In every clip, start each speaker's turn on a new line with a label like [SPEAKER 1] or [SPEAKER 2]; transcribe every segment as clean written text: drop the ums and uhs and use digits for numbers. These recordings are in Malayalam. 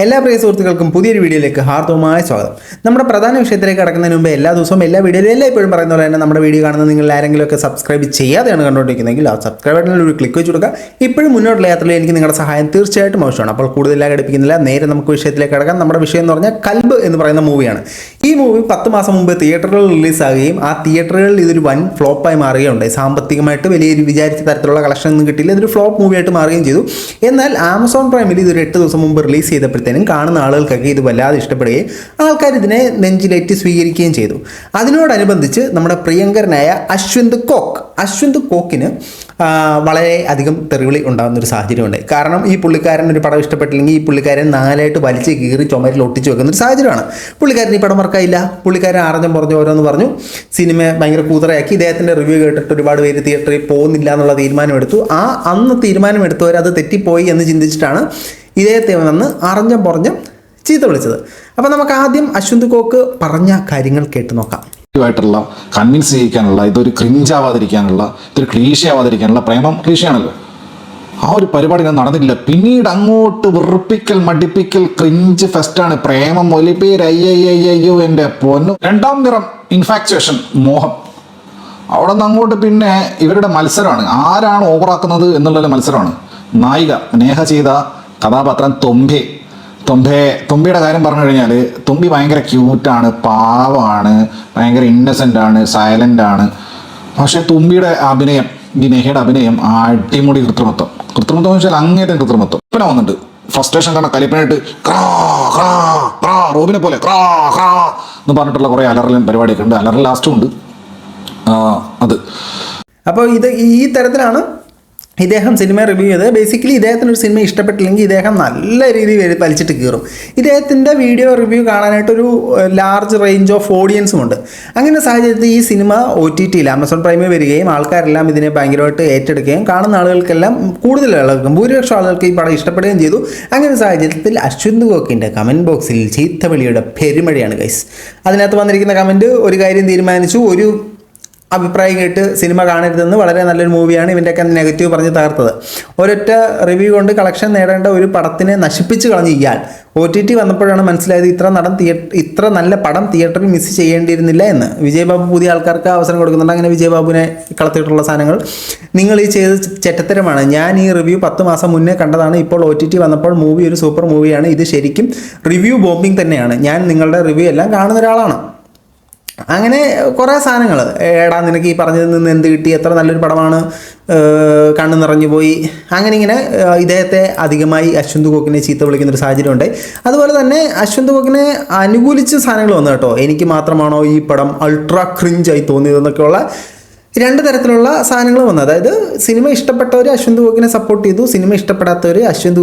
[SPEAKER 1] എല്ലാ പ്രിയ സുഹൃത്തുക്കൾക്കും പുതിയൊരു വീഡിയോയിലേക്ക് ഹാർദവമായ സ്വാഗതം. നമ്മുടെ പ്രധാന വിഷയത്തിലേക്ക് കടക്കുന്നതിന് മുമ്പ് എല്ലാ ദിവസവും എല്ലാ വീഡിയോയിലും എല്ലായ്പ്പോഴും പറയുന്ന പോലെ തന്നെ നമ്മുടെ വീഡിയോ കാണുന്ന നിങ്ങൾ ആരെങ്കിലുമൊക്കെ സബ്സ്ക്രൈബ് ചെയ്യാതെയാണ് കണ്ടുകൊണ്ടിരിക്കുന്നതെങ്കിൽ ആ സബ്സ്ക്രൈബ് ബട്ടണിൽ ഒരു ക്ലിക്ക് വെച്ച് കൊടുക്കുക. ഇപ്പോഴും മുന്നോട്ടുള്ള യാത്രയിൽ എനിക്ക് നിങ്ങളുടെ സഹായം തീർച്ചയായിട്ടും ആവശ്യമാണ്. അപ്പോൾ കൂടുതലായി ഘടിപ്പിക്കുന്നില്ല, നേരെ നമുക്ക് വിഷയത്തിലേക്ക് കടക്കാം. നമ്മുടെ വിഷയം എന്ന് പറഞ്ഞാൽ കൽബ് എന്ന് പറയുന്ന മൂവിയാണ്. ഈ മൂവി 10 മാസം മുമ്പ് തിയേറ്ററുകളിൽ റിലീസാകുകയും ആ തിയേറ്ററുകളിൽ ഇതൊരു വൻ ഫ്ലോപ്പായി മാറുകയുണ്ടായി. സാമ്പത്തികമായിട്ട് വലിയൊരു വിചാരിച്ച തരത്തിലുള്ള കളക്ഷൻ ഒന്നും കിട്ടിയില്ല. ഇതൊരു ഫ്ലോപ്പ് മൂവിയായിട്ട് മാറുകയും ചെയ്തു. എന്നാൽ ആമസോൺ പ്രൈമിൽ ഇതൊരു 8 ദിവസം മുമ്പ് റിലീസ് ചെയ്തപ്പോഴത്തേനും കാണുന്ന ആളുകൾക്കൊക്കെ ഇത് വല്ലാതെ ഇഷ്ടപ്പെടുകയും ആൾക്കാർ ഇതിനെ നെഞ്ചിലേറ്റി സ്വീകരിക്കുകയും ചെയ്തു. അതിനോടനുബന്ധിച്ച് നമ്മുടെ പ്രിയങ്കരനായ അശ്വന്ത് കോക്കിന് വളരെ അധികം തെറിവിളി ഉണ്ടാകുന്നൊരു സാഹചര്യമുണ്ട്. കാരണം ഈ പുള്ളിക്കാരൻ ഒരു പടം ഇഷ്ടപ്പെട്ടില്ലെങ്കിൽ ഈ പുള്ളിക്കാരൻ 4 വലിച്ച് കീറി ചുമരിൽ ഒട്ടിച്ച് വെക്കുന്നൊരു സാഹചര്യമാണ്. പുള്ളിക്കാരൻ ഈ പടം വർക്കായില്ല. പുള്ളിക്കാരൻ ആറഞ്ഞം ഓരോന്ന് പറഞ്ഞു. സിനിമ ഭയങ്കര കൂതറയാക്കി. ഇദ്ദേഹത്തിൻ്റെ റിവ്യൂ കേട്ടിട്ട് ഒരുപാട് പേര് തിയേറ്ററിൽ പോകുന്നില്ല എന്നുള്ള തീരുമാനമെടുത്തു. അന്ന് തീരുമാനമെടുത്തവർ അത് തെറ്റിപ്പോയി എന്ന് ചിന്തിച്ചിട്ടാണ് ഇദ്ദേഹത്തെ വന്ന് അറിഞ്ഞം ചീത്ത വിളിച്ചത്. അപ്പോൾ നമുക്ക് ആദ്യം അശ്വന്ത് കോക്ക് പറഞ്ഞ കാര്യങ്ങൾ കേട്ട് നോക്കാം.
[SPEAKER 2] ായിട്ടുള്ള കൺവിൻസ് ചെയ്യിക്കാനുള്ള, ഇതൊരു ക്രിഞ്ചാവാതിരിക്കാനുള്ള, ഇതൊരു ക്ലീശയാവാതിരിക്കാനുള്ള, പ്രേമം ക്ലീശയാണല്ലോ, ആ ഒരു പരിപാടി നടന്നിട്ടില്ല. പിന്നീട് അങ്ങോട്ട് വെറുപ്പിക്കൽ, മടിപ്പിക്കൽ, ക്രിഞ്ച് ഫെസ്റ്റാണ്. പ്രേമം, ഒലിപ്പേര്, അയ്യോ എൻ്റെ പൊന്നു. 2ാം നിറം ഇൻഫാക്ച്വേഷൻ, മോഹം. അവിടെ നിന്ന് അങ്ങോട്ട് പിന്നെ ഇവരുടെ മത്സരമാണ്, ആരാണ് ഓവറാക്കുന്നത് എന്നുള്ളൊരു മത്സരമാണ്. നായിക നേഹ ചെയ്ത കഥാപാത്രം തുമ്പിയുടെ കാര്യം പറഞ്ഞു കഴിഞ്ഞാൽ, തുമ്പി ഭയങ്കര ക്യൂട്ടാണ്, പാവമാണ്, ഭയങ്കര ഇന്നസെൻ്റ് ആണ്, സൈലൻ്റ് ആണ്. പക്ഷേ തുമ്പിയുടെ അഭിനയം, ഈ നെഹയുടെ അഭിനയം അടിമുടി കൃത്രിമത്വം എന്ന് വെച്ചാൽ അങ്ങേറ്റം കൃത്രിമത്വം. ഇപ്പം വന്നിട്ട് ഫ്രസ്ട്രേഷൻ കാരണം കലിപ്പനായിട്ട് റോബിനെ പോലെ എന്ന് പറഞ്ഞിട്ടുള്ള കുറേ അലറലും പരിപാടിയൊക്കെ ഉണ്ട്. അലറൽ ലാസ്റ്റും ഉണ്ട് അത്.
[SPEAKER 1] അപ്പോൾ ഈ തരത്തിലാണ് ഇദ്ദേഹം സിനിമ റിവ്യൂ ചെയ്തത്. ബേസിക്കലി ഇദ്ദേഹത്തിനൊരു സിനിമ ഇഷ്ടപ്പെട്ടില്ലെങ്കിൽ ഇദ്ദേഹം നല്ല രീതിയിൽ വലിച്ചിട്ട് കീറും. ഇദ്ദേഹത്തിൻ്റെ വീഡിയോ റിവ്യൂ കാണാനായിട്ടൊരു ലാർജ് റേഞ്ച് ഓഫ് ഓഡിയൻസും ഉണ്ട്. അങ്ങനെ സാഹചര്യത്തിൽ ഈ സിനിമ OTTയിൽ ആമസോൺ പ്രൈമിൽ വരികയും ആൾക്കാരെല്ലാം ഇതിനെ ഭയങ്കരമായിട്ട് ഏറ്റെടുക്കുകയും കാണുന്ന ആളുകൾക്കെല്ലാം കൂടുതൽ ആളുകൾക്കും ഭൂരിപക്ഷം ആളുകൾക്ക് ഈ പടം ഇഷ്ടപ്പെടുകയും ചെയ്തു. അങ്ങനെ സാഹചര്യത്തിൽ അശ്വന്ത് കോക്കിൻ്റെ കമൻറ്റ് ബോക്സിൽ ചീത്തവിളിയുടെ പെരുമഴയാണ് ഗൈസ്. അതിനകത്ത് വന്നിരിക്കുന്ന കമൻറ്റ് ഒരു കാര്യം തീരുമാനിച്ചു, ഒരു അഭിപ്രായം കേട്ട് സിനിമ കാണരുതെന്ന്, വളരെ നല്ലൊരു മൂവിയാണ്, ഇവൻ്റെയൊക്കെ നെഗറ്റീവ് പറഞ്ഞ് തകർത്തത്. ഒരൊറ്റ റിവ്യൂ കൊണ്ട് കളക്ഷൻ നേടേണ്ട ഒരു പടത്തിനെ നശിപ്പിച്ച് കളഞ്ഞ് ഇയാൾ. OTT വന്നപ്പോഴാണ് മനസ്സിലായത് ഇത്ര നല്ല പടം തിയേറ്ററിൽ മിസ് ചെയ്യേണ്ടിയിരുന്നില്ല എന്ന്. വിജയ് ബാബു പുതിയ ആൾക്കാർക്ക് അവസരം കൊടുക്കുന്നുണ്ട്. അങ്ങനെ വിജയ് ബാബുവിനെ കളത്തിയിട്ടുള്ള സാധനങ്ങൾ നിങ്ങൾ ഈ ചെയ്ത് ചെറ്റത്തരമാണ്. ഞാൻ ഈ റിവ്യൂ 10 മാസം മുന്നേ കണ്ടതാണ്. ഇപ്പോൾ OTT വന്നപ്പോൾ മൂവി ഒരു സൂപ്പർ മൂവിയാണ്. ഇത് ശരിക്കും റിവ്യൂ ബോംബിംഗ് തന്നെയാണ്. ഞാൻ നിങ്ങളുടെ റിവ്യൂ എല്ലാം കാണുന്ന ഒരാളാണ്. അങ്ങനെ കുറേ സാധനങ്ങൾ, എടാ നിനക്ക് ഈ പറഞ്ഞതിൽ നിന്ന് എന്ത് കിട്ടി, എത്ര നല്ലൊരു പടമാണ്, കണ്ണ് നിറഞ്ഞു പോയി, അങ്ങനെ ഇങ്ങനെ ഇദ്ദേഹത്തെ അധികമായി അശ്വന്ത് കോക്കിനെ ചീത്ത വിളിക്കുന്നൊരു സാഹചര്യം ഉണ്ടായി. അതുപോലെ തന്നെ അശ്വന്ത് കോക്കിനെ അനുകൂലിച്ച സാധനങ്ങൾ വന്നു കേട്ടോ. എനിക്ക് മാത്രമാണോ ഈ പടം അൾട്രാ ക്രിഞ്ചായി തോന്നിയതെന്നൊക്കെയുള്ള 2 തരത്തിലുള്ള സാധനങ്ങൾ വന്നു. അതായത് സിനിമ ഇഷ്ടപ്പെട്ടവർ അശ്വന്ത് കോക്കിനെ സപ്പോർട്ട് ചെയ്തു, സിനിമ ഇഷ്ടപ്പെടാത്തവർ അശ്വന്ത്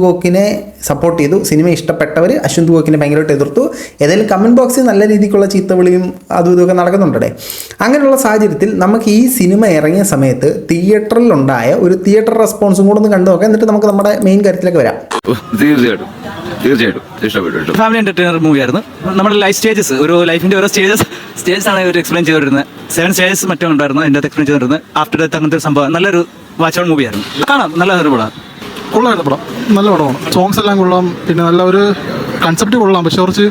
[SPEAKER 1] കോക്കിനെ സപ്പോർട്ട് ചെയ്തു, സിനിമ ഇഷ്ടപ്പെട്ടവർ അശ്വന്ത് കോക്കിനെ ഭയങ്കരമായിട്ട് എതിർത്തു. ഏതായാലും കമൻറ്റ് ബോക്സിൽ നല്ല രീതിക്കുള്ള ചീത്തവിളിയും അതും ഇതൊക്കെ നടക്കുന്നുണ്ടേ. അങ്ങനെയുള്ള സാഹചര്യത്തിൽ നമുക്ക് ഈ സിനിമ ഇറങ്ങിയ സമയത്ത് തിയേറ്ററിലുണ്ടായ ഒരു തിയേറ്റർ റെസ്പോൺസും കൂടെ ഒന്ന് കണ്ടു നോക്കാം. എന്നിട്ട് നമുക്ക് നമ്മുടെ മെയിൻ കാര്യത്തിലേക്ക് വരാം.
[SPEAKER 3] തീർച്ചയായിട്ടും ഇഷ്ടപ്പെട്ടു. ഫാമിലി എന്റർടൈനർ മൂവിയായിരുന്നു. നമ്മുടെ ലൈഫ് സ്റ്റേജസ്, ഒരു ലൈഫിന്റെ ഓരോ സ്റ്റേജസ് ആണ് ഇവർ എക്സ്പ്ലെയിൻ ചെയ്തിരുന്നത്. 7 സ്റ്റേജസ് മറ്റോ ഉണ്ടായിരുന്നു അതിൻ്റെ അകത്ത് എക്സ്പ്ലെയിൻ ചെയ്തിരുന്നത്. ആഫ്റ്റർ ഡെത്ത് അങ്ങനത്തെ ഒരു സംഭവം, നല്ലൊരു വാച്ച് ഔട്ട് മൂവിയായിരുന്നു. കാണാം, നല്ലൊരു പടം,
[SPEAKER 4] കൊള്ളായിരുന്നു പടം, നല്ല പടമാണ്. സോങ്സ് എല്ലാം കൊള്ളാം, പിന്നെ നല്ല ഒരു കൺസെപ്റ്റ് കൊള്ളാം. പക്ഷെ കുറച്ച്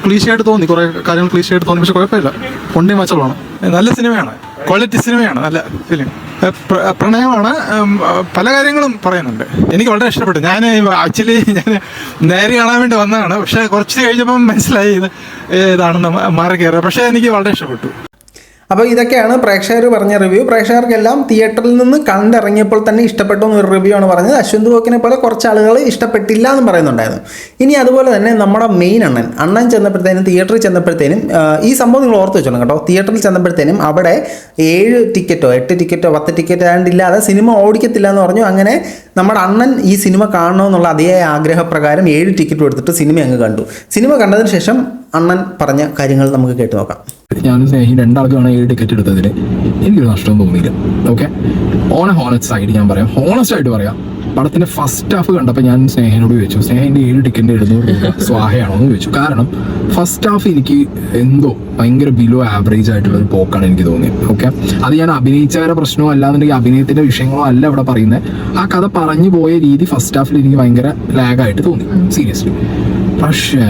[SPEAKER 4] ക്ലീശയായിട്ട് തോന്നി, കുറേ കാര്യങ്ങൾ ക്ലീശയായിട്ട് തോന്നി. പക്ഷെ കുഴപ്പമില്ല, കൊണ്ടേ വാച്ചോളാണ്. നല്ല സിനിമയാണ്, ക്വാളിറ്റി സിനിമയാണ്, നല്ല ഫിലിം. പ്രണയമാണ്, പല കാര്യങ്ങളും പറയുന്നുണ്ട്. എനിക്ക് വളരെ ഇഷ്ടപ്പെട്ടു. ഞാൻ നേരെ കാണാൻ വേണ്ടി വന്നതാണ്. പക്ഷേ കുറച്ച് കഴിഞ്ഞപ്പം മനസ്സിലായി ഇതാണെന്ന് മാറി കയറുക. പക്ഷേ എനിക്ക് വളരെ ഇഷ്ടപ്പെട്ടു.
[SPEAKER 1] അപ്പോൾ ഇതൊക്കെയാണ് പ്രേക്ഷകർ പറഞ്ഞ റിവ്യൂ. പ്രേക്ഷകർക്കെല്ലാം തിയേറ്ററിൽ നിന്ന് കണ്ടിറങ്ങിയപ്പോൾ തന്നെ ഇഷ്ടപ്പെട്ടു എന്നൊരു റിവ്യൂ ആണ് പറഞ്ഞത്. അശ്വന്ത് കോക്കിനെ പോലെ കുറച്ച് ആളുകൾ ഇഷ്ടപ്പെട്ടില്ല എന്നും പറയുന്നുണ്ടായിരുന്നു. ഇനി അതുപോലെ തന്നെ നമ്മുടെ മെയിൻ അണ്ണൻ ചെന്നപ്പോഴത്തേനും, തിയേറ്ററിൽ ചെന്നപ്പോഴത്തേനും ഈ സംഭവം നിങ്ങൾ ഓർത്ത് വെച്ചോളൂ കേട്ടോ. തിയേറ്ററിൽ ചെന്നപ്പോഴത്തേനും അവിടെ 7 ടിക്കറ്റോ 8 ടിക്കറ്റോ 10 ടിക്കറ്റ് ആണ്ടില്ലാതെ സിനിമ ഓടിക്കത്തില്ല എന്ന് പറഞ്ഞു. അങ്ങനെ നമ്മുടെ അണ്ണൻ ഈ സിനിമ കാണണമെന്നുള്ള അതേ ആഗ്രഹപ്രകാരം 7 ടിക്കറ്റ് എടുത്തിട്ട് സിനിമ അങ്ങ് കണ്ടു. സിനിമ കണ്ടതിന് ശേഷം അണ്ണൻ പറഞ്ഞ കാര്യങ്ങൾ നമുക്ക് കേട്ട് നോക്കാം.
[SPEAKER 5] ഞാൻ സ്നേഹി 2 ആൾക്കാണ് 7 ടിക്കറ്റ് എടുത്തതിന് എനിക്കൊരു നഷ്ടം തോന്നിയില്ല. Okay, on A honest side ഞാൻ പറയാം, ഹോണസ്റ്റ് ആയിട്ട് പറയാം, പടത്തിന്റെ ഫസ്റ്റ് ഹാഫ് കണ്ടപ്പോൾ ഞാൻ സ്നേഹനോട് ചോദിച്ചു, സ്നേഹന്റെ 7 ടിക്കറ്റ് 700 രൂപ സ്വാഹയാണോ എന്ന് ചോദിച്ചു. കാരണം ഫസ്റ്റ് ഹാഫ് എനിക്ക് എന്തോ ഭയങ്കര ബിലോ ആവറേജ് ആയിട്ടുള്ള ഒരു പോക്കാണ് എനിക്ക് തോന്നിയത്. ഓക്കെ, അത് ഞാൻ അഭിനയിച്ചവരെ പ്രശ്നമോ അല്ലാന്നുണ്ടെങ്കിൽ അഭിനയത്തിന്റെ വിഷയങ്ങളോ അല്ല ഇവിടെ പറയുന്നത്. ആ കഥ പറഞ്ഞു പോയ രീതി ഫസ്റ്റ് ഹാഫിൽ എനിക്ക് ഭയങ്കര ലാഗായിട്ട് തോന്നി സീരിയസ്ലി. പക്ഷേ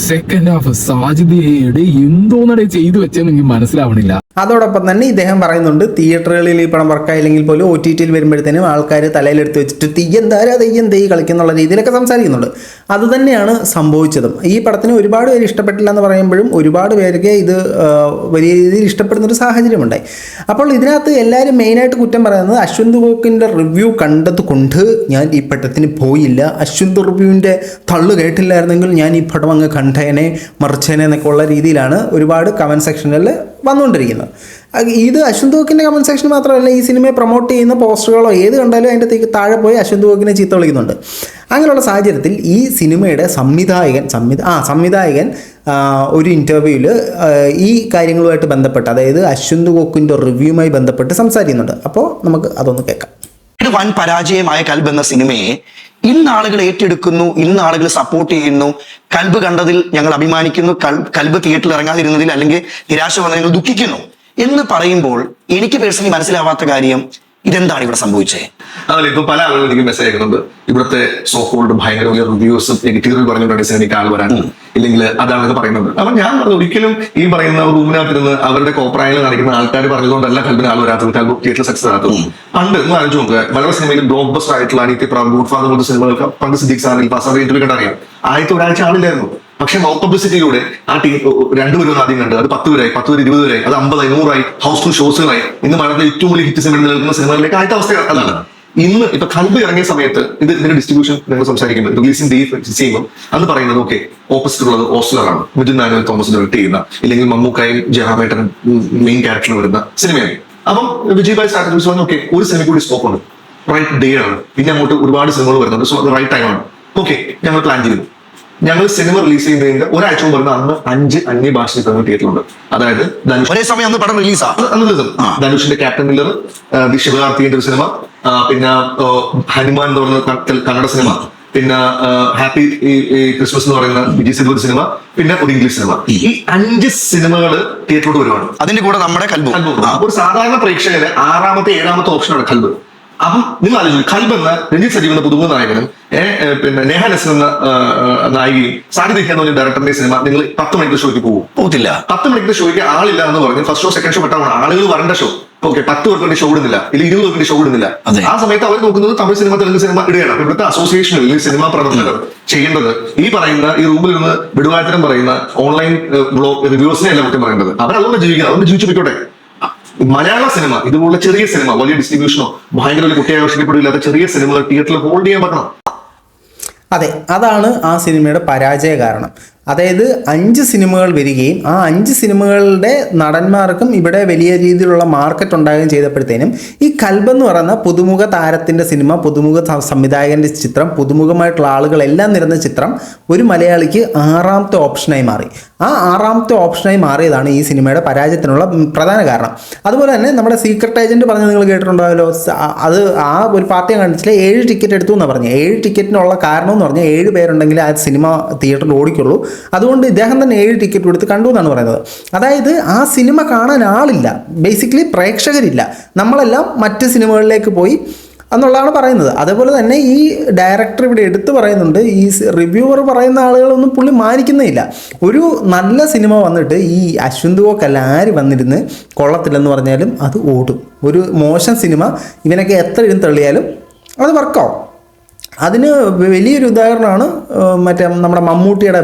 [SPEAKER 5] സെക്കൻഡ് ഹാഫ് സാജിദയുടെ എന്തോന്നടെ ചെയ്തു വെച്ചെന്ന് എനിക്ക് മനസ്സിലാവണില്ല.
[SPEAKER 1] അതോടൊപ്പം തന്നെ ഇദ്ദേഹം പറയുന്നുണ്ട്, തിയേറ്ററുകളിൽ ഈ പടം വർക്കായില്ലെങ്കിൽ പോലും OTT വരുമ്പോഴത്തേനും ആൾക്കാർ തലയിലെടുത്ത് വെച്ചിട്ട് തെയ്യം കളിക്കുന്നുള്ള രീതിയിലൊക്കെ സംസാരിക്കുന്നുണ്ട്. അതുതന്നെയാണ് സംഭവിച്ചതും. ഈ പടത്തിന് ഒരുപാട് പേര് ഇഷ്ടപ്പെട്ടില്ല എന്ന് പറയുമ്പോഴും ഒരുപാട് പേർക്ക് ഇത് വലിയ രീതിയിൽ ഇഷ്ടപ്പെടുന്നൊരു സാഹചര്യമുണ്ടായി. അപ്പോൾ ഇതിനകത്ത് എല്ലാവരും മെയിനായിട്ട് കുറ്റം പറയുന്നത് അശ്വന്ത് ഗോക്കിൻ്റെ റിവ്യൂ കണ്ടത് കൊണ്ട് ഞാൻ ഈ പടത്തിന് പോയില്ല, അശ്വന്ത് റിവ്യൂവിൻ്റെ തള്ളു കേട്ടില്ലായിരുന്നെങ്കിൽ ഞാൻ ഈ പടം അങ്ങ് കണ്ടേനെ മറിച്ചേനെ എന്നൊക്കെ ഉള്ള രീതിയിലാണ് ഒരുപാട് കമൻറ്റ് സെക്ഷനിൽ വന്നുകൊണ്ടിരിക്കുന്നത്. ഇത് അശ്വന്ത് ഗോക്കിൻ്റെ കമൻറ്റ് സെക്ഷൻ മാത്രമല്ല, ഈ സിനിമയെ പ്രൊമോട്ട് ചെയ്യുന്ന പോസ്റ്ററുകളോ ഏത് കണ്ടാലും അതിൻ്റെ താഴെ പോയി അശ്വന്ത് ഗോക്കിനെ ചീത്ത വിളിക്കുന്നുണ്ട്. അങ്ങനെയുള്ള സാഹചര്യത്തിൽ ഈ സിനിമയുടെ സംവിധായകൻ ഒരു ഇൻ്റർവ്യൂവിൽ ഈ കാര്യങ്ങളുമായിട്ട് ബന്ധപ്പെട്ട്, അതായത് അശ്വന്ത് ഗോക്കിൻ്റെ റിവ്യൂവുമായി ബന്ധപ്പെട്ട് സംസാരിക്കുന്നുണ്ട്. അപ്പോൾ നമുക്ക് അതൊന്ന് കേൾക്കാം.
[SPEAKER 6] വൻ പരാജയമായ കൽബ് എന്ന സിനിമയെ ഇന്ന് ആളുകൾ ഏറ്റെടുക്കുന്നു, ഇന്ന് ആളുകൾ സപ്പോർട്ട് ചെയ്യുന്നു. കൽബ് കണ്ടതിൽ ഞങ്ങൾ അഭിമാനിക്കുന്നു, കൽബ് തിയേറ്ററിൽ ഇറങ്ങാതിരുന്നതിൽ അല്ലെങ്കിൽ നിരാശ വന്നതിൽ ദുഃഖിക്കുന്നു എന്ന് പറയുമ്പോൾ എനിക്ക് പേഴ്സണലി മനസ്സിലാവാത്ത കാര്യം, ഇതെന്താണ് ഇവിടെ സംഭവിച്ചത്?
[SPEAKER 7] അതല്ല, ഇപ്പൊ പല ആളുകളും എനിക്ക് മെസ്സേജ് അയക്കുന്നുണ്ട്, ഇവിടുത്തെ സോക്കോൾഡ് ഭയങ്കര റിവ്യൂസും നെഗറ്റീവ് പറഞ്ഞുകൊണ്ടാണ് സിനിമയ്ക്ക് ആൾ വരാൻ, ഇല്ലെങ്കിൽ അതാണെന്ന് പറയുന്നത്. അപ്പൊ ഞാൻ ഒരിക്കലും ഈ പറയുന്ന റൂമിനകത്തിരുന്ന് അവരുടെ കോപ്രായങ്ങൾ കാണിക്കുന്ന ആൾക്കാർ പറഞ്ഞതുകൊണ്ടല്ല കൽബിന് ആൾ വരാത്തത്, കൽബ് തിയേറ്റർ സക്സസ് ആകാത്തത്. പണ്ട് ഒന്ന് ആലോചിച്ച് നോക്കുക, മലയാള സിനിമയിൽ ബ്ലോക്ക് ബസ്റ്റർ ആയിട്ടുള്ള ഗുഡ് ഫാദർ പോലത്തെ സിനിമകൾക്ക് പണ്ട് സിദ്ദീഖ് സാറിൽ പാസാറിൽ ഇന്റർവ്യൂ കണ്ടറിയാം. ആദ്യത്തെ ഒരാഴ്ച ആളില്ലായിരുന്നു. പക്ഷെ മൗത്ത് പബ്ലിസിറ്റിയിലൂടെ ആ ടീം 2 പേരും ആദ്യം കണ്ട്, അത് 10 പേരായി, 10 പേര് 20 പേരായി, അത് 50 100 ഹൗസ്ഫുൾ ഷോസുകളായി. ഇന്ന് മലയാളത്തിലെ ഏറ്റവും വലിയ ഹിറ്റ് സിനിമ നിൽക്കുന്ന സിനിമകളിലേക്ക് ആദ്യത്തെ അവസ്ഥ അതാണ്. ഇന്ന് ഇപ്പൊ കൽബ് ഇറങ്ങിയ സമയത്ത് ഇതിന്റെ ഡിസ്ട്രിബ്യൂഷൻ നിങ്ങൾ സംസാരിക്കുമ്പോൾ റിലീസിംഗ് ഡേറ്റ് ചെയ്യുമ്പോൾ അത് പറയുന്നത് ഓക്കെ, ഓപ്പോസിറ്റ് ഉള്ളത് ഓസ്ലറാണ്, മിഥുൻ മാനുവൽ തോമസ് ഡയറക്ട് ചെയ്യുന്ന, ഇല്ലെങ്കിൽ മമ്മൂക്കായും ജയറാമേട്ടനും മെയിൻ ക്യാരക്ടറിൽ വരുന്ന സിനിമയാണ്. അപ്പം വിജയ് ഭായ് സ്ട്രാറ്റജി പറഞ്ഞു, ഓക്കെ, ഒരു സിനിമ കൂടി സ്കോപ്പ് ഉണ്ട്, റൈറ്റ് ഡേ ആണ്, പിന്നെ അങ്ങോട്ട് ഒരുപാട് സിനിമകൾ വരുന്നുണ്ട്, സോ റൈറ്റ് ടൈം ആണ്. ഓക്കെ, ഞങ്ങൾ പ്ലാൻ ചെയ്തു. ഞങ്ങൾ സിനിമ റിലീസ് ചെയ്യുന്നതിന്റെ ഒരാഴ്ച മുമ്പ് വരുന്ന അന്ന് 5 അന്യഭാഷ ചിത്രങ്ങൾ തിയേറ്ററിലുണ്ട്. അതായത്
[SPEAKER 6] ഒരേ സമയം അന്ന് പടം റിലീസാ.
[SPEAKER 7] ധനുഷിന്റെ ക്യാപ്റ്റൻ മില്ലർ, ശിവകാർത്തികന്റെ ഒരു സിനിമ, പിന്നെ ഹനുമാൻ എന്ന് പറയുന്ന കന്നഡ സിനിമ, പിന്നെ ഹാപ്പി ക്രിസ്മസ് എന്ന് പറയുന്ന വിജയ് സേതുപതി സിനിമ, പിന്നെ ഒരു ഇംഗ്ലീഷ് സിനിമ. ഈ 5 സിനിമകൾ തിയേറ്ററിലോട്ട് വരുവാണ്.
[SPEAKER 6] അതിന്റെ കൂടെ നമ്മുടെ കൽബ്.
[SPEAKER 7] ഒരു സാധാരണ പ്രേക്ഷകന് 6ാമത്തെ 7ാമത്തെ ഓപ്ഷനാണ് കൽബ്. അപ്പം നിങ്ങൾ ആലോചിക്കും, കൽബ് എന്ന രഞ്ജിത് സജീവ് എന്ന പുതുമുഖ നായകനും പിന്നെ നേഹ നസീർ എന്ന നായികയും സാജിദ് എന്ന് പറഞ്ഞ ഡയറക്ടറിന്റെ സിനിമ നിങ്ങൾ 10 മണിക്കൂർ ഷോയ്ക്ക് പോകില്ല. 10 മണിക്കൂർ ഷോയ്ക്ക് ആളില്ല എന്ന് പറഞ്ഞ് ഫസ്റ്റ് ഷോ സെക്കൻഡ് ഷോ പെട്ടാണ് ആളുകൾ വരേണ്ട ഷോ. ഓക്കെ, 10 പേർക്ക് വേണ്ടി ഷോ ഇടുന്നില്ല, ഇല്ലെങ്കിൽ 20 പേർക്ക് ഷോ ഇടുന്നില്ല. ആ സമയത്ത് അവർ നോക്കുന്നത് തമിഴ് സിനിമ, തെലുങ്ക് സിനിമ ഇടുകയാണ്. ഇവിടുത്തെ അസോസിയേഷനിൽ സിനിമാ പ്രവർത്തകർ ചെയ്യേണ്ടത് ഈ പറയുന്ന ഈ റൂമിൽ നിന്ന് വിടുവാറ്റനം പറയുന്ന ഓൺലൈൻ ബ്ലോഗ് റിവ്യൂസിനെ അല്ല കുറ്റം പറയേണ്ടത്. അവരതുകൊണ്ട് ജീവിക്കുക, അതുകൊണ്ട് ജീവിച്ചു പോയിക്കോട്ടെ. മലയാള സിനിമ ഇതുപോലുള്ള ചെറിയ സിനിമ, വലിയ ഡിസ്ട്രിബ്യൂഷനോ ഭയങ്കര വലിയ കുട്ടിയെ ആകർഷിക്കപ്പെടില്ലാത്ത ചെറിയ സിനിമകൾ തിയേറ്ററിൽ ഹോൾഡ് ചെയ്യാൻ പറ്റണം.
[SPEAKER 1] അതെ, അതാണ് ആ സിനിമയുടെ പരാജയ കാരണം. അതായത് 5 സിനിമകൾ വരികയും ആ 5 സിനിമകളുടെ നടന്മാർക്കും ഇവിടെ വലിയ രീതിയിലുള്ള മാർക്കറ്റ് ഉണ്ടാകുകയും ചെയ്തപ്പോഴത്തേനും ഈ കൽബ് എന്ന് പറയുന്ന പുതുമുഖ താരത്തിൻ്റെ സിനിമ, പുതുമുഖ സംവിധായകൻ്റെ ചിത്രം, പുതുമുഖമായിട്ടുള്ള ആളുകളെല്ലാം നിരന്ന ചിത്രം ഒരു മലയാളിക്ക് 6ാമത്തെ ഓപ്ഷനായി മാറി. ആ 6ാമത്തെ ഓപ്ഷനായി മാറിയതാണ് ഈ സിനിമയുടെ പരാജയത്തിനുള്ള പ്രധാന കാരണം. അതുപോലെ തന്നെ നമ്മുടെ സീക്രട്ട് ഏജൻറ്റ് പറഞ്ഞ് നിങ്ങൾ കേട്ടിട്ടുണ്ടാവല്ലോ, അത് ആ ഒരു പാർട്ടിയെ കാണിച്ചില്ല 7 ടിക്കറ്റ് എടുത്തു എന്നാണ് പറഞ്ഞത്. 7 ടിക്കറ്റിനുള്ള കാരണം എന്ന് പറഞ്ഞാൽ 7 പേരുണ്ടെങ്കിൽ ആ സിനിമ തിയേറ്ററിൽ ഓടിക്കുള്ളൂ. അതുകൊണ്ട് ഇദ്ദേഹം തന്നെ 7 ടിക്കറ്റ് കൊടുത്ത് കണ്ടു എന്നാണ് പറയുന്നത്. അതായത് ആ സിനിമ കാണാൻ ആളില്ല, ബേസിക്കലി പ്രേക്ഷകരില്ല, നമ്മളെല്ലാം മറ്റ് സിനിമകളിലേക്ക് പോയി എന്നുള്ളതാണ് പറയുന്നത്. അതേപോലെ തന്നെ ഈ ഡയറക്ടർ ഇവിടെ എടുത്തു പറയുന്നുണ്ട്, ഈ റിവ്യൂവർ പറയുന്ന ആളുകളൊന്നും പുള്ളി മാനിക്കുന്നേയില്ല. ഒരു നല്ല സിനിമ വന്നിട്ട് ഈ അശ്വന്ത് ഗോക്കല്ല ആര് വന്നിരുന്ന് കൊള്ളത്തില്ലെന്ന് പറഞ്ഞാലും അത് ഓടും. ഒരു മോശം സിനിമ ഇവനൊക്കെ എത്ര ഇരുന്ന് തള്ളിയാലും അത് വർക്കാവും. അതിന് വലിയൊരു ഉദാഹരണമാണ് മറ്റേ നമ്മുടെ മമ്മൂട്ടിയുടെ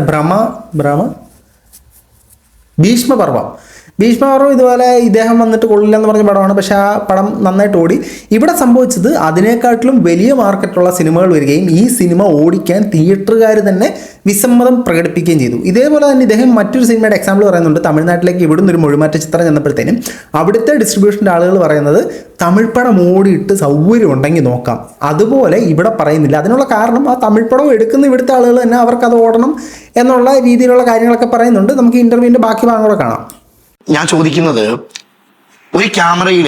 [SPEAKER 1] ഭീഷ്മപർവം ഇതുപോലെ ഇദ്ദേഹം വന്നിട്ട് കൊള്ളില്ലെന്ന് പറഞ്ഞ പടമാണ്. പക്ഷേ ആ പടം നന്നായിട്ട് ഓടി. ഇവിടെ സംഭവിച്ചത് അതിനേക്കാട്ടിലും വലിയ മാർക്കറ്റുള്ള സിനിമകൾ വരികയും ഈ സിനിമ ഓടിക്കാൻ തിയേറ്ററുകാർ തന്നെ വിസമ്മതം പ്രകടിപ്പിക്കുകയും ചെയ്തു. ഇതേപോലെ തന്നെ ഇദ്ദേഹം മറ്റൊരു സിനിമയുടെ എക്സാമ്പിൾ പറയുന്നുണ്ട്. തമിഴ്നാട്ടിലേക്ക് ഇവിടുന്ന് ഒരു മൊഴിമാറ്റ ചിത്രം ചെന്നപ്പോഴത്തേനും അവിടുത്തെ ഡിസ്ട്രിബ്യൂഷൻ്റെ ആളുകൾ പറയുന്നത് തമിഴ് പടം ഓടിയിട്ട് സൗകര്യം ഉണ്ടെങ്കിൽ നോക്കാം. അതുപോലെ ഇവിടെ പറയുന്നില്ല. അതിനുള്ള കാരണം ആ തമിഴ് പടം എടുക്കുന്ന ഇവിടുത്തെ ആളുകൾ തന്നെ അവർക്കത് ഓടണം എന്നുള്ള രീതിയിലുള്ള കാര്യങ്ങളൊക്കെ പറയുന്നുണ്ട്. നമുക്ക് ഇൻ്റർവ്യൂവിൻ്റെ ബാക്കി ഭാഗങ്ങളൊക്കെ കാണാം.
[SPEAKER 6] ഞാൻ ചോദിക്കുന്നത്, ഒരു ക്യാമറയിൽ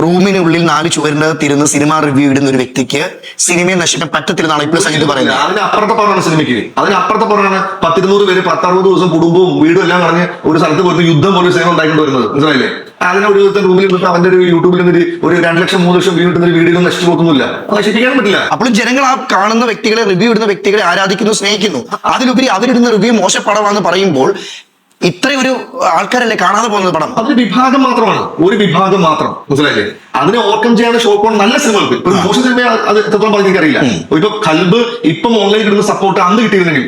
[SPEAKER 6] റൂമിനുള്ളിൽ 4 ചുവരിനകത്തിരുന്ന് സിനിമ റിവ്യൂ ഇടുന്ന ഒരു വ്യക്തിക്ക് സിനിമയെ നശിക്കാൻ പറ്റത്തില്ലെന്നാണ് ഇപ്പോൾ സജിത് പറയുന്നത്.
[SPEAKER 7] അതിനപ്പുറത്തെ പറഞ്ഞാണ് സിനിമയ്ക്ക്, അതിനപ്പുറത്തെ പറഞ്ഞാണ് 10-20 പേര് 10-60 ദിവസം കുടുംബവും വീടും എല്ലാം പറഞ്ഞ് ഒരു സ്ഥലത്ത് പോയിട്ട് യുദ്ധം പോലെ സിനിമ ഉണ്ടാക്കിക്കൊണ്ട് വരുന്നത്, മനസ്സിലായില്ലേ? അതിനെ ഒരു റൂമിൽ ഇരുന്നിട്ട് അവന്റെ ഒരു യൂട്യൂബിൽ ഒരു 2 ലക്ഷം 3 ലക്ഷം വ്യൂ കിട്ടുന്ന ഒരു വീഡിയോ നശിച്ചു പോകുന്നില്ല, നശിപ്പിക്കാൻ പറ്റില്ല.
[SPEAKER 6] അപ്പോഴും ജനങ്ങൾ ആ കാണുന്ന വ്യക്തികളെ, റിവ്യൂ ഇടുന്ന വ്യക്തികളെ ആരാധിക്കുന്നു, സ്നേഹിക്കുന്നു. അതിലുപരി അവരിടുന്ന റിവ്യൂ മോശപ്പടമാണെന്ന് പറയുമ്പോൾ ഇത്രയൊരു ആൾക്കാരല്ലേ കാണാതെ പോകുന്നത് പടം.
[SPEAKER 7] അതൊരു വിഭാഗം മാത്രമാണ്, ഒരു വിഭാഗം മാത്രം, മനസ്സിലായില്ലേ? അതിനെ ഓവർകം ചെയ്യാനുള്ള ഷോപ്പ് നല്ല സിനിമകൾക്ക്. ഇപ്പൊ മോശം സിനിമ അത് എത്രത്തോളം പറഞ്ഞ എനിക്കറിയില്ല. ഇപ്പൊ കൽബ് ഇപ്പം ഓൺലൈനിൽ കിട്ടുന്ന സപ്പോർട്ട് അന്ന് കിട്ടിയിരുന്നെങ്കിൽ,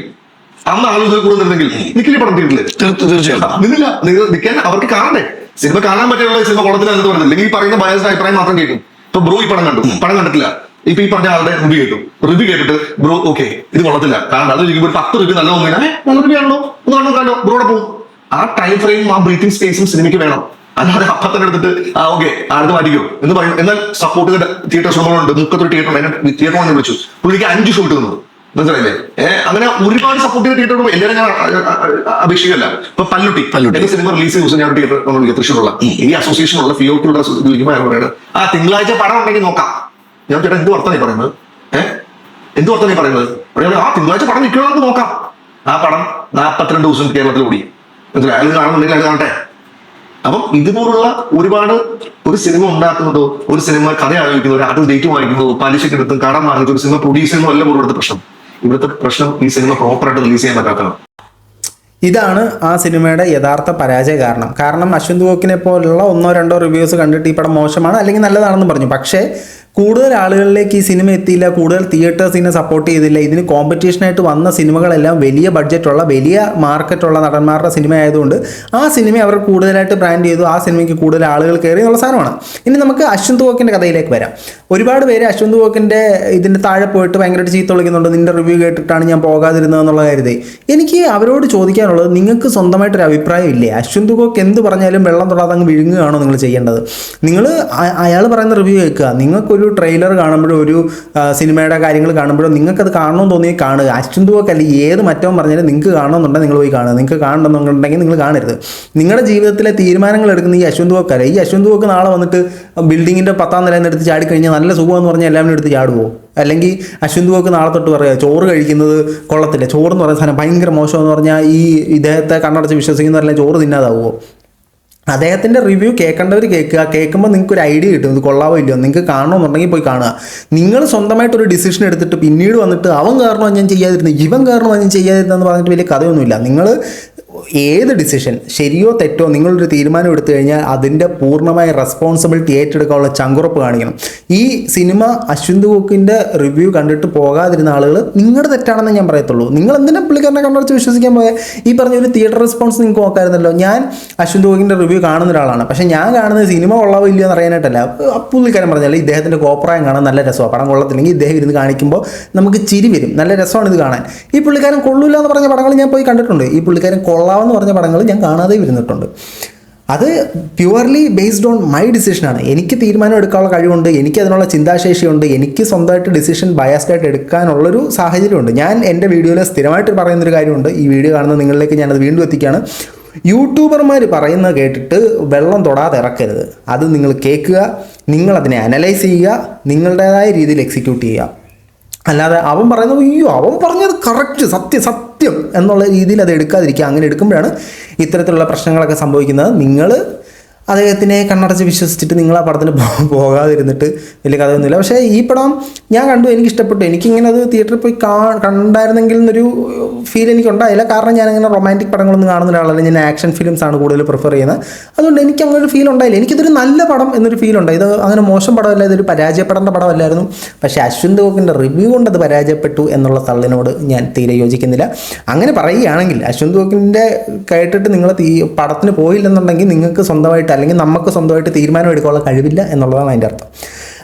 [SPEAKER 7] അന്ന് ആളുകൾ കൂടെ നിന്നിരുന്നെങ്കിൽ നിക്കില്ല പടം തീർന്നില്ലേ?
[SPEAKER 6] തീർച്ചയായിട്ടും
[SPEAKER 7] നിന്നില്ല. നിൽക്കാൻ അവർക്ക് കാണണ്ടേ? സിനിമ കാണാൻ പറ്റിയുള്ള സിനിമ കുളത്തിലെന്ന് പറയുന്നത്, അല്ലെങ്കിൽ ഈ പറയുന്ന ബയസ്ഡ് അഭിപ്രായം മാത്രം കേൾക്കും. ഇപ്പൊ ബ്രോ ഈ പടം കണ്ടു, പടം കണ്ടിട്ടില്ല, ഇപ്പൊ ഈ പറഞ്ഞ ആളുടെ റിവ്യൂ കേട്ടു, റിവ്യൂ കേട്ടിട്ട് ബ്രോ ഓക്കെ ഇത് കൊള്ളത്തില്ല, കാരണം അത് ഒരു 10 റിവ്യൂ നല്ല ഒന്നില്ല, നല്ല റിവ്യൂ ആണല്ലോ, ഒന്ന് കണ്ടോ ബ്രോടെ പോകും. ആ ടൈം ഫ്രെയിം, ആ ബ്രീത്തിങ് സ്പേസും സിനിമയ്ക്ക് വേണം. അല്ലാതെ അപ്പത്തന്നെ എടുത്തിട്ട് ഓക്കെ അടുത്ത് മാറ്റിക്കോ എന്ന് പറയും. എന്നാൽ സപ്പോർട്ട് തിയേറ്റർ ഷോകളുണ്ട്, 30 തിയേറ്റർ, തിയേറ്റർ വന്ന് വിളിച്ചു, പുള്ളിക്ക് 5 ഷോ കിട്ടുന്നു, മനസ്സിലായില്ലേ? അങ്ങനെ ഒരുപാട് സപ്പോർട്ട് ചെയ്ത തിയേറ്റർ എല്ലാവരും ഞാൻ അപേക്ഷിക്കല്ല. ഇപ്പൊ പല്ലുട്ടി എന്റെ സിനിമ റിലീസ് ദിവസം ഞാൻ തിയേറ്റർ തൃശ്ശൂരുള്ള ഈ അസോസിയേഷനുള്ള ഫിയോക്കുള്ള പറയുന്നത്, ആ തിങ്കളാഴ്ച പടം ഉണ്ടെങ്കിൽ നോക്കാം. ഞാൻ ചേട്ടാ എന്ത് വർത്താനം പറയുന്നത്? എന്ത് വർത്താനം പറയുന്നത്? ആ തിങ്കളാഴ്ച പടം നിൽക്കണമെന്ന് നോക്കാം. ആ പടം 42 ദിവസം കേരളത്തിൽ ഓടി, മനസ്സിലായി? അത് കാണുന്നുണ്ടെങ്കിൽ അത് കാണട്ടെ. അപ്പം ഇതുപോലുള്ള ഒരുപാട്, ഒരു സിനിമ ഉണ്ടാക്കുന്നതോ, ഒരു സിനിമ കഥ ആലോചിക്കുന്നതോ, ഒരു ആർട്ടിസ്റ്റ് ഡേറ്റ് വാങ്ങിക്കുന്നതോ, പലിശക്കെടുത്തും കടം വാങ്ങിച്ചോ ഒരു സിനിമ പ്രൊഡ്യൂസ് ചെയ്യുന്നതോ അല്ല ഇവിടുത്തെ പ്രശ്നം. ഇവിടുത്തെ പ്രശ്നം ഈ സിനിമ പ്രോപ്പറായിട്ട് റിലീസ് ചെയ്യാൻ പറ്റാത്തതാണ്.
[SPEAKER 1] ഇതാണ് ആ സിനിമയുടെ യഥാർത്ഥ പരാജയ കാരണം അശ്വന്ത് ഗോക്കിനെ പോലുള്ള 1-2 റിവ്യൂസ് കണ്ടിട്ട് ഈ പടം മോശമാണ് അല്ലെങ്കിൽ നല്ലതാണെന്ന് പറഞ്ഞു. പക്ഷേ കൂടുതൽ ആളുകളിലേക്ക് ഈ സിനിമ എത്തിയില്ല, കൂടുതൽ തിയേറ്റേഴ്സ് ഇതിനെ സപ്പോർട്ട് ചെയ്തില്ല. ഇതിന് കോമ്പറ്റീഷനായിട്ട് വന്ന സിനിമകളെല്ലാം വലിയ ബഡ്ജറ്റുള്ള, വലിയ മാർക്കറ്റുള്ള നടന്മാരുടെ സിനിമ ആയതുകൊണ്ട് ആ സിനിമ അവർ കൂടുതലായിട്ട് ബ്രാൻഡ് ചെയ്തു, ആ സിനിമയ്ക്ക് കൂടുതൽ ആളുകൾ കയറി എന്നുള്ള സാധനമാണ്. ഇനി നമുക്ക് അശ്വന്ത് ഗോക്കിൻ്റെ കഥയിലേക്ക് വരാം. ഒരുപാട് പേര് അശ്വന്ത് ഗോക്കിൻ്റെ ഇതിൻ്റെ താഴെ പോയിട്ട് ഭയങ്കരമായിട്ട് ചീത്ത വിളിക്കുന്നുണ്ട്, നിൻ്റെ റിവ്യൂ കേട്ടിട്ടാണ് ഞാൻ പോകാതിരുന്നത് എന്നുള്ള കാര്യത്തിൽ. എനിക്ക് അവരോട് ചോദിക്കാനുള്ളത്, നിങ്ങൾക്ക് സ്വന്തമായിട്ടൊരു അഭിപ്രായം ഇല്ലേ? അശ്വന്ത് ഗോക്ക് എന്ത് പറഞ്ഞാലും വെള്ളം തൊടാതെ അങ്ങ് വിഴുങ്ങുകയാണോ നിങ്ങൾ ചെയ്യേണ്ടത്? നിങ്ങൾ അയാൾ പറയുന്ന റിവ്യൂ കേൾക്കുക. നിങ്ങൾക്കൊരു ട്രെയിലർ കാണുമ്പോഴോ, ഒരു സിനിമയുടെ കാര്യങ്ങൾ കാണുമ്പോഴോ നിങ്ങൾക്കത് കാണണമെന്ന് തോന്നി കാണുക. അശ്വന്ത് ഗോക്ക് അല്ലെങ്കിൽ ഏത് മറ്റവും പറഞ്ഞാലും നിങ്ങൾക്ക് കാണണമെന്നുണ്ടെങ്കിൽ നിങ്ങൾ പോയി കാണുക. നിങ്ങൾക്ക് കാണണമെന്നുണ്ടെങ്കിൽ നിങ്ങൾ കാണരുത്. നിങ്ങളുടെ ജീവിതത്തിലെ തീരുമാനങ്ങൾ എടുക്കുന്ന ഈ അശ്വന്ത് ഗോക്കല്ല. ഈ അശ്വന്ത് ഗോക്ക് നാളെ വന്നിട്ട് ബിൽഡിങ്ങിൻ്റെ 10ാം നിലയിൽ നിന്ന് എടുത്ത് ചാടിക്കഴിഞ്ഞാൽ നല്ല സുഖമെന്ന് പറഞ്ഞാൽ എല്ലാവരും എടുത്ത് ചാടുമോ? അല്ലെങ്കിൽ അശ്വന്ത് ഗോക്ക് നാളെ തൊട്ട് പറയുക ചോറ് കഴിക്കുന്നത് കൊള്ളത്തില്ല, ചോറ് എന്ന് പറയുന്ന സാധനം ഭയങ്കര മോശമെന്ന് പറഞ്ഞാൽ ഈ ഇദ്ദേഹത്തെ കണ്ണടച്ച് വിശ്വസിക്കുന്നവരെല്ലാം ചോറ് തിന്നാതാവുമോ? അദ്ദേഹത്തിൻ്റെ റിവ്യൂ കേൾക്കേണ്ടവർ കേൾക്കുക. കേൾക്കുമ്പോൾ നിങ്ങൾക്ക് ഒരു ഐഡിയ കിട്ടും, ഇത് കൊള്ളാവോ ഇല്ലയോ. നിങ്ങൾക്ക് കാണണമെന്നുണ്ടെങ്കിൽ പോയി കാണുക. നിങ്ങൾ സ്വന്തമായിട്ടൊരു ഡിസിഷൻ എടുത്തിട്ട് പിന്നീട് വന്നിട്ട് അവൻ കാരണമാണ് ഞാൻ ചെയ്യാതിരുന്നത്, ഇവൻ കാരണമാണ് ഞാൻ ചെയ്യാതിരുന്നതെന്ന് പറഞ്ഞിട്ട് വലിയ കഥയൊന്നുമില്ല. നിങ്ങൾ ഏത് ഡിസിഷൻ ശരിയോ തെറ്റോ നിങ്ങളൊരു തീരുമാനം എടുത്തു കഴിഞ്ഞാൽ അതിൻ്റെ പൂർണ്ണമായ റെസ്പോൺസിബിലിറ്റി ഏറ്റെടുക്കാനുള്ള ചങ്കുറപ്പ് കാണിക്കണം. ഈ സിനിമ അശ്വന്ത് ഗോക്കിൻ്റെ റിവ്യൂ കണ്ടിട്ട് പോകാതിരുന്ന ആളുകൾ നിങ്ങളുടെ തെറ്റാണെന്ന് ഞാൻ പറയത്തുള്ളൂ. നിങ്ങൾ എന്തിനാ പുള്ളിക്കാരനെ കണ്ണടച്ച് വിശ്വസിക്കാൻ പോയാൽ? ഈ പറഞ്ഞൊരു തിയേറ്റർ റെസ്പോൺസ് നിങ്ങൾക്ക് നോക്കാമായിരുന്നല്ലോ. ഞാൻ അശ്വന്ത് ഗോക്കിൻ്റെ റിവ്യൂ കാണുന്ന ഒരാളാണ്, പക്ഷേ ഞാൻ കാണുന്നത് സിനിമ കൊള്ളാവോ ഇല്ലയോ എന്ന് അറിയാനായിട്ടല്ല. പുള്ളിക്കാരൻ പറഞ്ഞാൽ ഇദ്ദേഹത്തിൻ്റെ കോപ്രായം കാണാൻ നല്ല രസമാണ്, പടം കൊള്ളത്തില്ലെങ്കിൽ ഇദ്ദേഹം ഇരുന്ന് കാണിക്കുമ്പോൾ നമുക്ക് ചിരി വരും, നല്ല രസമാണ് ഇത് കാണാൻ. ഈ പുള്ളിക്കാരൻ കൊള്ളൂല്ല എന്ന് പറഞ്ഞ പടങ്ങൾ ഞാൻ പോയി കണ്ടിട്ടുണ്ട്. ഈ പുള്ളിക്കാരൻ കൊള്ളാമെന്ന് പറഞ്ഞ പടങ്ങൾ ഞാൻ കാണാതെ ഇരുന്നിട്ടുണ്ട്. അത് പ്യുവർലി ബേസ്ഡ് ഓൺ മൈ ഡിസിഷനാണ്. എനിക്ക് തീരുമാനം എടുക്കാനുള്ള കഴിവുണ്ട്, എനിക്ക് അതിനുള്ള ചിന്താശേഷിയുണ്ട്, എനിക്ക് സ്വന്തമായിട്ട് ഡിസിഷൻ ബയാസ്ഡായിട്ട് എടുക്കാനുള്ളൊരു സാഹചര്യമുണ്ട്. ഞാൻ എൻ്റെ വീഡിയോയിൽ സ്ഥിരമായിട്ട് പറയുന്നൊരു കാര്യമുണ്ട്. ഈ വീഡിയോ കാണുന്ന നിങ്ങളിലേക്ക് ഞാനത് വീണ്ടും എത്തിക്കുകയാണ്. യൂട്യൂബർമാർ പറയുന്നത് കേട്ടിട്ട് വെള്ളം തൊടാതെ ഇറക്കരുത്. അത് നിങ്ങൾ കേൾക്കുക, നിങ്ങളതിനെ അനലൈസ് ചെയ്യുക, നിങ്ങളുടേതായ രീതിയിൽ എക്സിക്യൂട്ട് ചെയ്യുക. അല്ലാതെ അവൻ പറയുന്നത് അയ്യോ അവൻ പറഞ്ഞത് കറക്റ്റ് സത്യം എന്നുള്ള രീതിയിൽ അത് എടുക്കാതിരിക്കുക. അങ്ങനെ എടുക്കുമ്പോഴാണ് ഇത്തരത്തിലുള്ള പ്രശ്നങ്ങളൊക്കെ സംഭവിക്കുന്നത്. നിങ്ങൾ അദ്ദേഹത്തിനെ കണ്ണടച്ച് വിശ്വസിച്ചിട്ട് നിങ്ങൾ ആ പടത്തിന് പോകാതിരുന്നിട്ട് വലിയ കഥയൊന്നുമില്ല. പക്ഷേ ഈ പടം ഞാൻ കണ്ടു, എനിക്ക് ഇഷ്ടപ്പെട്ടു. എനിക്കിങ്ങനെ അത് തിയേറ്ററിൽ പോയി കണ്ടായിരുന്നെങ്കിൽ എന്നൊരു ഫീൽ എനിക്കുണ്ടായില്ല. കാരണം ഞാനങ്ങനെ റൊമാൻറ്റിക് പടങ്ങളൊന്നും കാണുന്ന ഒരാളല്ല, ഞാൻ ആക്ഷൻ ഫിലിംസാണ് കൂടുതൽ പ്രിഫർ ചെയ്യുന്നത്. അതുകൊണ്ട് എനിക്ക് അങ്ങനെ ഒരു ഫീൽ ഉണ്ടായില്ല. എനിക്കിതൊരു നല്ല പടം എന്നൊരു ഫീൽ ഉണ്ടായി. ഇത് അങ്ങനെ മോശം പടമല്ല, ഇതൊരു പരാജയപ്പെടേണ്ട പടമല്ലായിരുന്നു. പക്ഷേ അശ്വന്ത് ഗോക്കിൻ്റെ റിവ്യൂ കൊണ്ട് അത് പരാജയപ്പെട്ടു എന്നുള്ള തള്ളിനോട് ഞാൻ തീരെ യോജിക്കുന്നില്ല. അങ്ങനെ പറയുകയാണെങ്കിൽ അശ്വന്ത് ഗോക്കിൻ്റെ കേട്ടിട്ട് നിങ്ങൾ പടത്തിന് പോയില്ലെന്നുണ്ടെങ്കിൽ നിങ്ങൾക്ക് സ്വന്തമായിട്ട് അല്ലെങ്കിൽ നമുക്ക് സ്വന്തമായിട്ട് തീരുമാനം എടുക്കാനുള്ള കഴിവില്ല എന്നുള്ളതാണ് അതിൻ്റെ അർത്ഥം.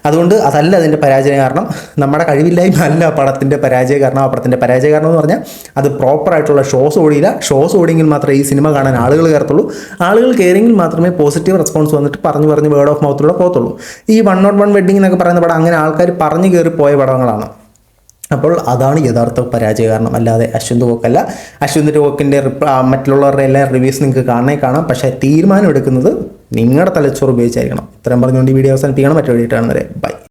[SPEAKER 1] അതുകൊണ്ട് അതല്ല അതിൻ്റെ പരാജയ കാരണം, നമ്മുടെ കഴിവില്ലായ്മ അല്ല പടത്തിൻ്റെ പരാജയ കാരണം. ആ പടത്തിൻ്റെ പരാജയ കാരണം എന്ന് പറഞ്ഞാൽ അത് പ്രോപ്പറായിട്ടുള്ള ഷോസ് ഓടിയില്ല. ഷോസ് ഓടിയെങ്കിൽ മാത്രമേ ഈ സിനിമ കാണാൻ ആളുകൾ കയറത്തുള്ളൂ. ആളുകൾ കയറിയെങ്കിൽ മാത്രമേ പോസിറ്റീവ് റെസ്പോൺസ് വന്നിട്ട് പറഞ്ഞ് വേർഡ് ഓഫ് മൗത്തിലൂടെ പോകത്തുള്ളൂ. ഈ 101 വെഡ്ഡിംഗ് എന്നൊക്കെ പറയുന്ന പടം അങ്ങനെ ആൾക്കാർ പറഞ്ഞു കയറി പോയ പടങ്ങളാണ്. അപ്പോൾ അതാണ് യഥാർത്ഥ പരാജയ കാരണം, അല്ലാതെ അശ്വന്ത് വോക്കല്ല. അശ്വന്തിൻ്റെ വോക്കിൻ്റെ മറ്റുള്ളവരുടെ എല്ലാ റിവ്യൂസ് നിങ്ങൾക്ക് കാണാം, പക്ഷേ തീരുമാനം എടുക്കുന്നത് നിങ്ങളുടെ തലച്ചോറ് ഉപയോഗിച്ചായിരിക്കണം. ഇത്രയും പറഞ്ഞുകൊണ്ട് ഈ വീഡിയോ അവസാനിപ്പിക്കണം. മറ്റൊരു വീഡിയോ കാണുന്നവരെ ബൈ.